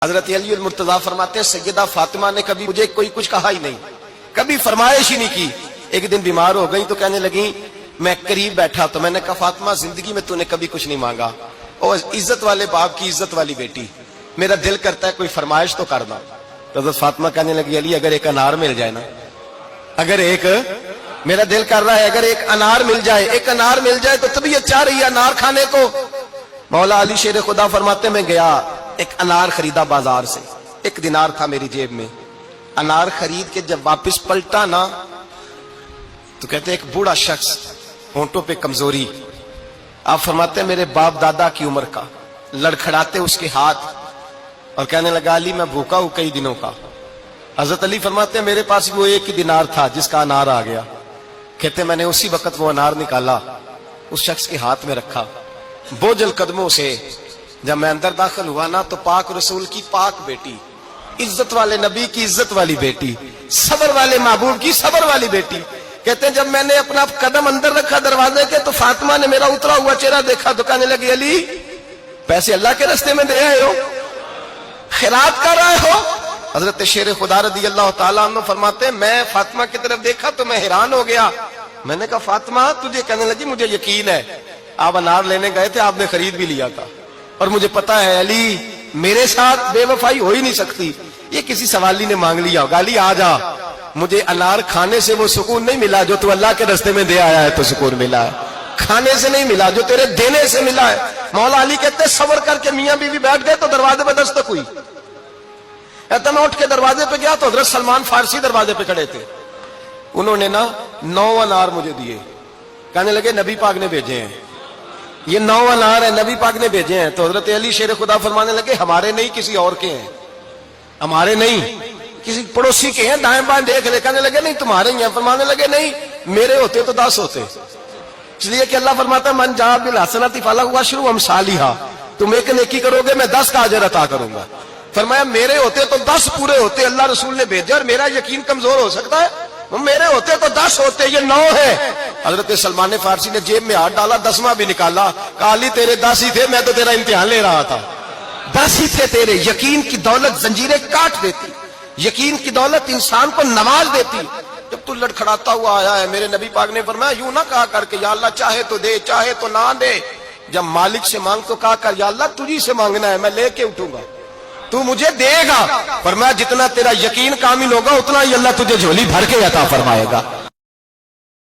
حضرت علی المرتضیٰ فرماتے ہیں سیدہ فاطمہ نے کبھی مجھے کوئی کچھ کہا ہی نہیں، کبھی فرمائش ہی نہیں کی۔ ایک دن بیمار ہو گئی تو کہنے لگی، میں قریب بیٹھا تو میں نے کہا فاطمہ زندگی میں تو نے کبھی کچھ نہیں مانگا، اور عزت والے باپ کی عزت والی بیٹی، میرا دل کرتا ہے کوئی فرمائش تو کرنا۔ تو حضرت فاطمہ کہنے لگی علی اگر ایک انار مل جائے نا، اگر ایک میرا دل کر رہا ہے اگر ایک انار مل جائے، ایک انار مل جائے تو طبیعت چاہ رہی ہے انار کھانے کو۔ مولا علی شیر خدا فرماتے میں گیا، ایک انار خریدا بازار سے، 1 دینار تھا میری جیب میں، انار خرید کے جب واپس پلٹا نا تو کہتے ایک بوڑھا شخص، ہونٹوں پہ کمزوری، آپ فرماتے ہیں میرے باپ دادا کی عمر کا، لڑکھڑاتے اس کے ہاتھ اور کہنے لگا علی میں بھوکا ہوں کئی دنوں کا۔ حضرت علی فرماتے ہیں میرے پاس وہ 1 ہی دینار تھا جس کا انار آ گیا، کہتے میں نے اسی وقت وہ انار نکالا، اس شخص کے ہاتھ میں رکھا، بوجھل قدموں سے جب میں اندر داخل ہوا نا تو پاک رسول کی پاک بیٹی، عزت والے نبی کی عزت والی بیٹی، صبر والے محبوب کی صبر والی بیٹی، کہتے ہیں جب میں نے اپنا قدم اندر رکھا دروازے کے تو فاطمہ نے میرا اترا ہوا چہرہ دیکھا تو کہنے لگی علی پیسے اللہ کے راستے میں دے آئے ہو، خیرات کر رہے ہو؟ حضرت شیر خدا رضی اللہ تعالیٰ عنہ فرماتے ہیں میں فاطمہ کی طرف دیکھا تو میں حیران ہو گیا، میں نے کہا فاطمہ تجھے؟ کہنے لگی مجھے یقین ہے آپ انار لینے گئے تھے، آپ نے خرید بھی لیا تھا، اور مجھے پتا ہے علی میرے ساتھ بے وفائی ہو ہی نہیں سکتی، یہ کسی سوالی نے مانگ لیا ہوگا، علی آ جا، مجھے انار کھانے سے وہ سکون نہیں ملا جو تو اللہ کے راستے میں دے آیا ہے تو سکون ملا ہے، کھانے سے نہیں ملا جو تیرے دینے سے ملا ہے۔ مولا علی کہتے ہیں صبر کر کے میاں بیوی بیٹھ گئے تو دروازے پہ دستک ہوئی، کہتا میں اٹھ کے دروازے پہ گیا تو حضرت سلمان فارسی دروازے پہ کھڑے تھے، انہوں نے نا 9 انار مجھے دیے، کہنے لگے نبی پاک نے بھیجے ہیں، یہ 9 انار ہے نبی پاک نے بھیجے ہیں۔ تو حضرت علی شیر خدا فرمانے لگے ہمارے نہیں کسی اور کے ہیں، ہمارے نہیں کسی پڑوسی کے ہیں، دائیں بائیں دیکھ لے، کہنے لگے نہیں تمہارے ہی ہیں، فرمانے لگے نہیں میرے ہوتے تو 10 ہوتے، اس لیے کہ اللہ فرماتا ہے من جاء بالحسنۃ فلہ عشر امثالھا، تم ایک نیکی کرو گے میں 10 کا اجر عطا کروں گا۔ فرمایا میرے ہوتے تو 10 پورے ہوتے، اللہ رسول نے بھیجا اور میرا یقین کمزور ہو سکتا ہے، میرے ہوتے تو 10 ہوتے، یہ 9 ہے۔ حضرت سلمان فارسی نے جیب میں ہاتھ ڈالا، 10واں بھی نکالا، کہا علی تیرے 10 ہی تھے، میں تو تیرا امتحان لے رہا تھا، 10 ہی تھے تیرے۔ یقین کی دولت زنجیریں کاٹ دیتی، یقین کی دولت انسان کو نواز دیتی۔ جب تو لڑکھڑاتا ہوا آیا ہے، میرے نبی پاک نے فرمایا یوں نہ کہا کر کے یا اللہ چاہے تو دے چاہے تو نہ دے، جب مالک سے مانگ تو کہا کر یا اللہ تجھی سے مانگنا ہے، میں لے کے اٹھوں گا، تو مجھے دے گا۔ فرمایا جتنا تیرا یقین کامل ہوگا اتنا ہی اللہ تجھے جھولی بھر کے عطا فرمائے گا۔